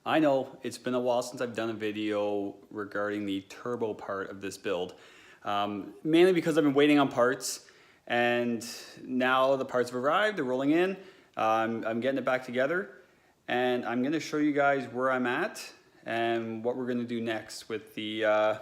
I know it's been a while since I've done a video regarding the turbo part of this build, mainly because I've been waiting on parts, and now the parts have arrived, they're rolling in, I'm getting it back together, and I'm going to show you guys where I'm at and what we're going to do next with the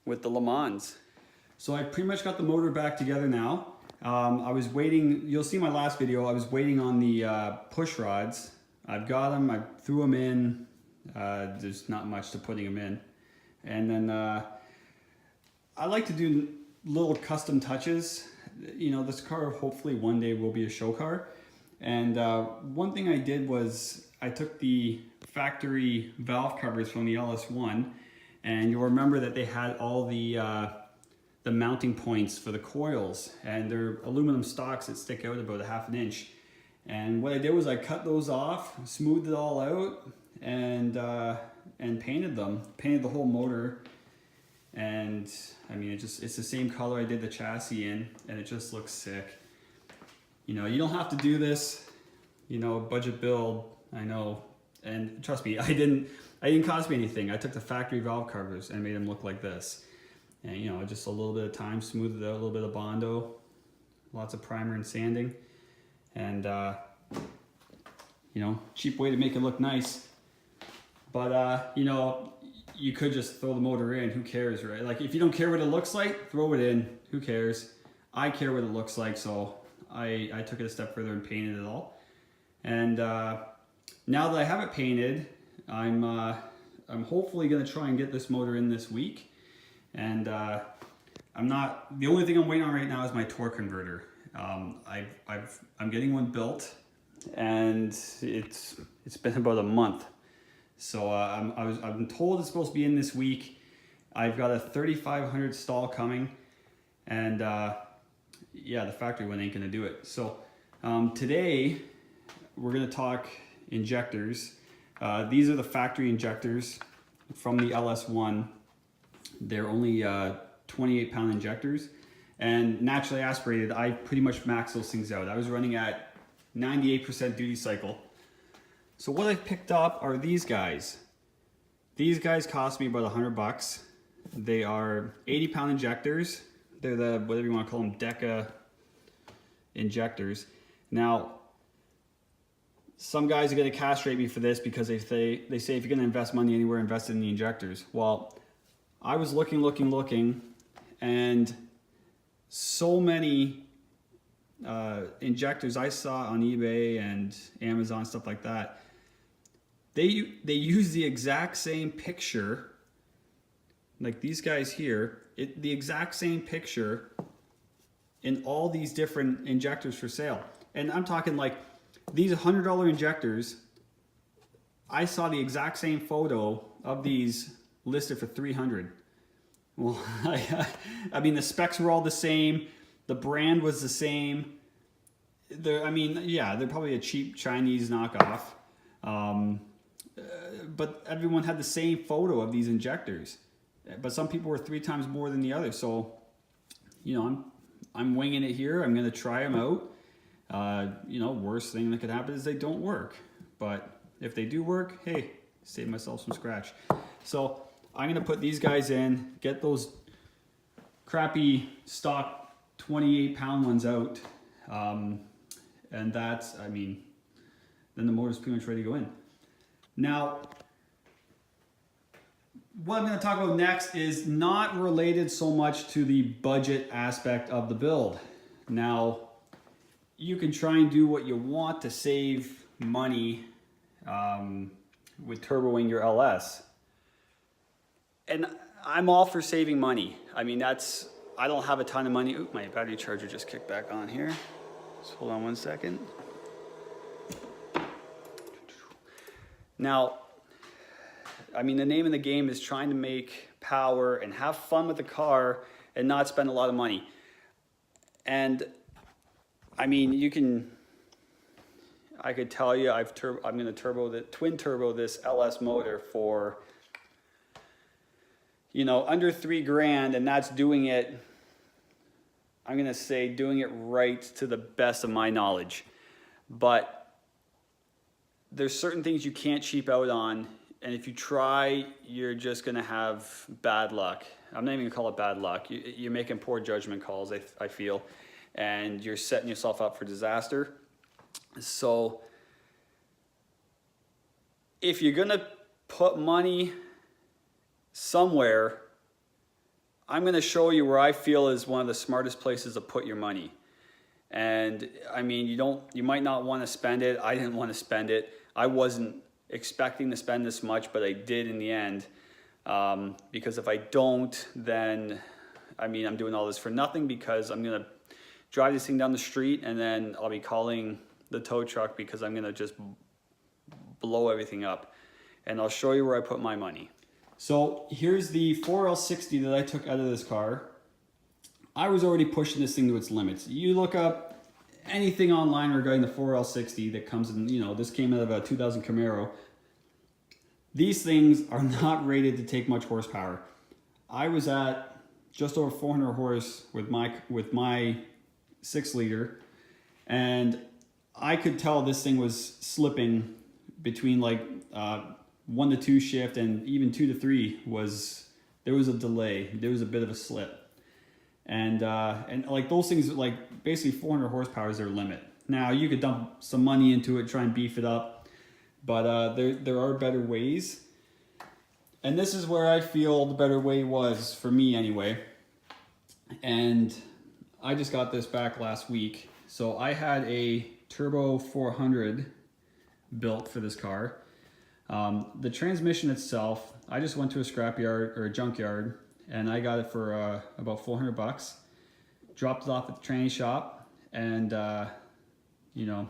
Le Mans. So I pretty much got the motor back together now. I was waiting, you'll see my last video, I was waiting on the push rods. I've got them, I threw them in, there's not much to putting them in. And then I like to do little custom touches. You know, this car hopefully one day will be a show car. And one thing I did was I took the factory valve covers from the LS1, and you'll remember that they had all the mounting points for the coils, and they're aluminum stocks that stick out about 1/2 inch. And what I did was I cut those off, smoothed it all out, and painted them. Painted the whole motor, and I mean it's the same color I did the chassis in, and it just looks sick. You know, you don't have to do this. You know, budget build. I know, and trust me, it didn't cost me anything. I took the factory valve covers and made them look like this, and you know, just a little bit of time, smoothed it out, a little bit of Bondo, lots of primer and sanding. And you know, cheap way to make it look nice. But you know, you could just throw the motor in, who cares, right? Like if you don't care what it looks like, throw it in, who cares? I care what it looks like, so I took it a step further and painted it all. And now that I have it painted, I'm hopefully gonna try and get this motor in this week. And the only thing I'm waiting on right now is my torque converter. I'm getting one built, and it's been about a month. So I'm told it's supposed to be in this week. I've got a 3500 stall coming, and yeah, the factory one ain't gonna do it. So today we're gonna talk injectors. These are the factory injectors from the LS1. They're only 28-pound injectors. And naturally aspirated, I pretty much maxed those things out. I was running at 98% duty cycle. So what I've picked up are these guys. These guys cost me about $100. They are 80-pound injectors. They're the, whatever you want to call them, Deca injectors. Now, some guys are going to castrate me for this because they say if you're going to invest money anywhere, invest in the injectors. Well, I was looking, and so many injectors I saw on eBay and Amazon, stuff like that, they use the exact same picture, like these guys here, the exact same picture in all these different injectors for sale. And I'm talking like these $100 injectors, I saw the exact same photo of these listed for $300. Well, I mean, the specs were all the same. The brand was the same. I mean, yeah, they're probably a cheap Chinese knockoff. But everyone had the same photo of these injectors. But some people were 3 times more than the others. So, you know, I'm winging it here. I'm going to try them out. You know, worst thing that could happen is they don't work. But if they do work, hey, save myself some scratch. So I'm gonna put these guys in, get those crappy stock 28-pound ones out, and that's, I mean, then the motor's pretty much ready to go in. Now, what I'm gonna talk about next is not related so much to the budget aspect of the build. Now, you can try and do what you want to save money with turboing your LS. And I'm all for saving money. I mean, I don't have a ton of money. Ooh, my battery charger just kicked back on here. Just hold on 1 second. Now, I mean, the name of the game is trying to make power and have fun with the car and not spend a lot of money. And I mean, I could tell you I'm going to twin turbo this LS motor for, you know, under $3,000, and that's doing it, I'm gonna say doing it right to the best of my knowledge. But there's certain things you can't cheap out on and if you try, you're just gonna have bad luck. I'm not even gonna call it bad luck. You're making poor judgment calls, I feel, and you're setting yourself up for disaster. So if you're gonna put money somewhere, I'm gonna show you where I feel is one of the smartest places to put your money. And I mean, you might not want to spend it. I didn't want to spend it. I wasn't expecting to spend this much, but I did in the end. Because if I don't, then I mean, I'm doing all this for nothing, because I'm gonna drive this thing down the street and then I'll be calling the tow truck because I'm gonna just blow everything up. And I'll show you where I put my money. So here's the 4L60 that I took out of this car. I was already pushing this thing to its limits. You look up anything online regarding the 4L60 that comes in, you know, this came out of a 2000 Camaro. These things are not rated to take much horsepower. I was at just over 400 horse with my 6-liter, and I could tell this thing was slipping between like 1 to 2 shift, and even 2 to 3 there was a delay. There was a bit of a slip. And like those things, like basically 400 horsepower is their limit. Now you could dump some money into it, try and beef it up, but there are better ways. And this is where I feel the better way was, for me anyway. And I just got this back last week. So I had a Turbo 400 built for this car. The transmission itself, I just went to a scrapyard or a junkyard, and I got it for about 400 bucks. Dropped it off at the tranny shop, and you know,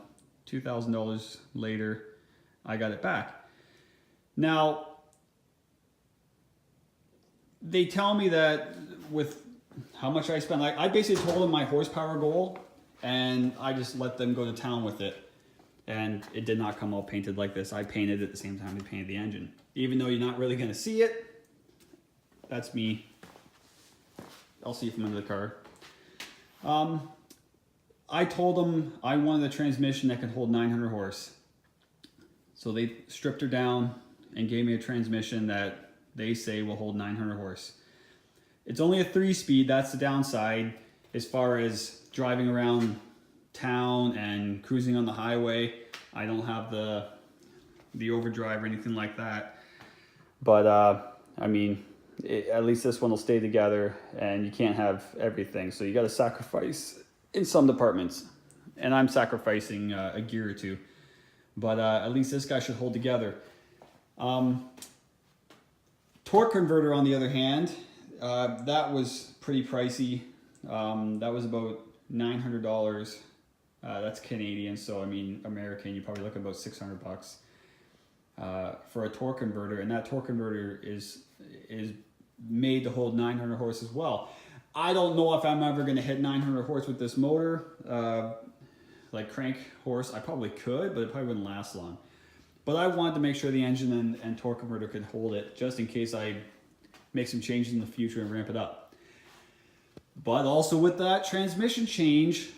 $2,000 later, I got it back. Now, they tell me that with how much I spent, I basically told them my horsepower goal, and I just let them go to town with it. And it did not come all painted like this. I painted it at the same time we painted the engine. Even though you're not really gonna see it, that's me. I'll see from under the car. I told them I wanted a transmission that could hold 900 horse. So they stripped her down and gave me a transmission that they say will hold 900 horse. It's only a 3-speed, that's the downside as far as driving around town and cruising on the highway. I don't have the overdrive or anything like that. But I mean, at least this one will stay together, and you can't have everything. So you got to sacrifice in some departments, and I'm sacrificing a gear or two. But at least this guy should hold together. Torque converter, on the other hand, that was pretty pricey. That was about $900. That's Canadian, so I mean American, you probably look at about 600 bucks for a torque converter, and that torque converter is made to hold 900 horse as well. I don't know if I'm ever going to hit 900 horse with this motor, like crank horse. I probably could, but it probably wouldn't last long. But I wanted to make sure the engine and torque converter could hold it, just in case I make some changes in the future and ramp it up. But also with that transmission change,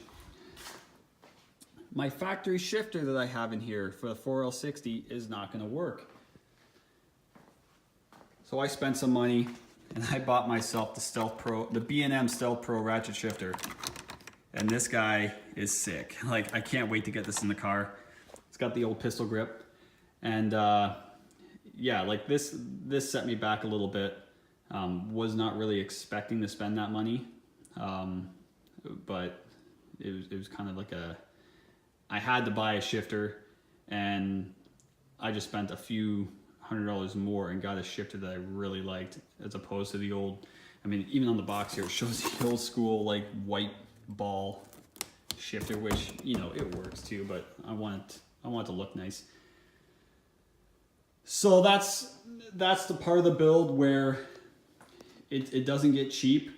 my factory shifter that I have in here for the 4L60 is not going to work. So I spent some money and I bought myself the B&M Stealth Pro ratchet shifter. And this guy is sick. Like, I can't wait to get this in the car. It's got the old pistol grip. And yeah, like this set me back a little bit. Was not really expecting to spend that money. But it was kind of like I had to buy a shifter, and I just spent a few $100 more and got a shifter that I really liked, as opposed to the old, I mean, even on the box here, it shows the old school, like, white ball shifter, which, you know, it works too, but I want it to look nice. So that's the part of the build where it doesn't get cheap.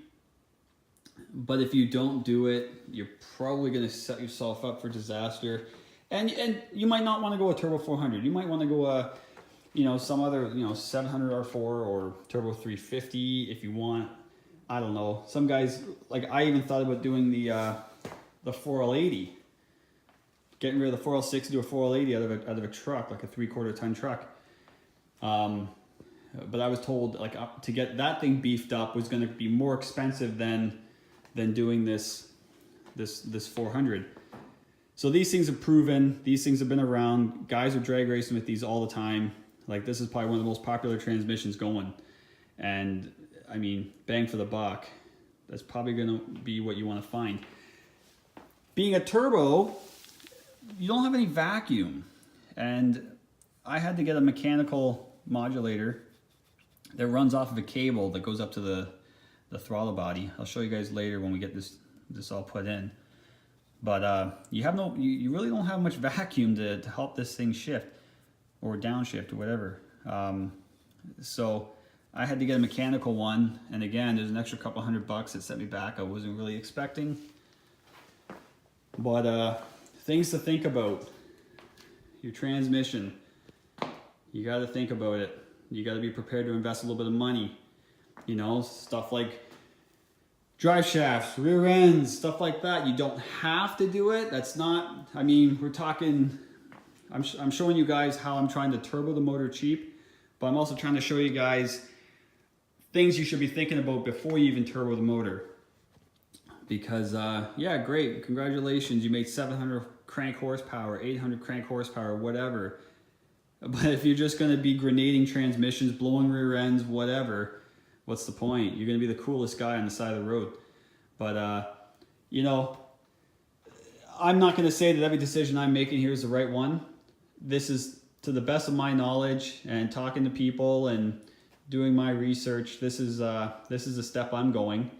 But if you don't do it, you're probably going to set yourself up for disaster. And you might not want to go a Turbo 400. You might want to go you know, some other, you know, 700 R4 or Turbo 350 if you want. I don't know. Some guys, like, I even thought about doing the 4L80. Getting rid of the 4L60 to a 4L80 out of a truck, like a 3/4 ton truck. But I was told like to get that thing beefed up was going to be more expensive than doing this 400. So these things are proven. These things have been around. Guys are drag racing with these all the time. Like this is probably one of the most popular transmissions going. And I mean, bang for the buck. That's probably going to be what you want to find. Being a turbo, you don't have any vacuum. And I had to get a mechanical modulator that runs off of a cable that goes up to the throttle body. I'll show you guys later when we get this all put in. But you really don't have much vacuum to help this thing shift or downshift or whatever. So I had to get a mechanical one, and again, there's an extra couple $100 that set me back. I wasn't really expecting. But things to think about. Your transmission, you got to think about it. You got to be prepared to invest a little bit of money. You know, stuff like drive shafts, rear ends, stuff like that. You don't have to do it. That's not, I mean, we're talking, I'm showing you guys how I'm trying to turbo the motor cheap, but I'm also trying to show you guys things you should be thinking about before you even turbo the motor. Because, yeah, great, congratulations, you made 700 crank horsepower, 800 crank horsepower, whatever. But if you're just going to be grenading transmissions, blowing rear ends, whatever, what's the point? You're going to be the coolest guy on the side of the road. But, you know, I'm not going to say that every decision I'm making here is the right one. This is, to the best of my knowledge and talking to people and doing my research, this is a step I'm going.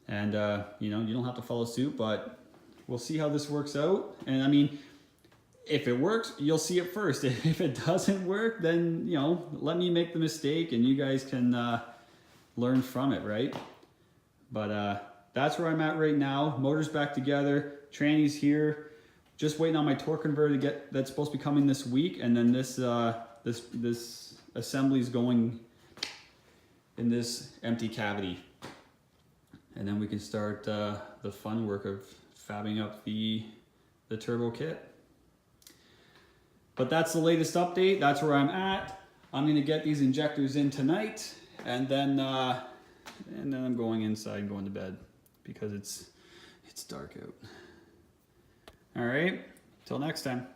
And, you know, you don't have to follow suit, but we'll see how this works out. And, I mean, if it works, you'll see it first. If it doesn't work, then, you know, let me make the mistake and you guys can learn from it, right? But that's where I'm at right now. Motor's back together. Tranny's here. Just waiting on my torque converter to get, that's supposed to be coming this week. And then this assembly is going in this empty cavity. And then we can start the fun work of fabbing up the turbo kit. But that's the latest update. That's where I'm at. I'm gonna get these injectors in tonight, and then I'm going inside and going to bed because it's dark out. All right, till next time.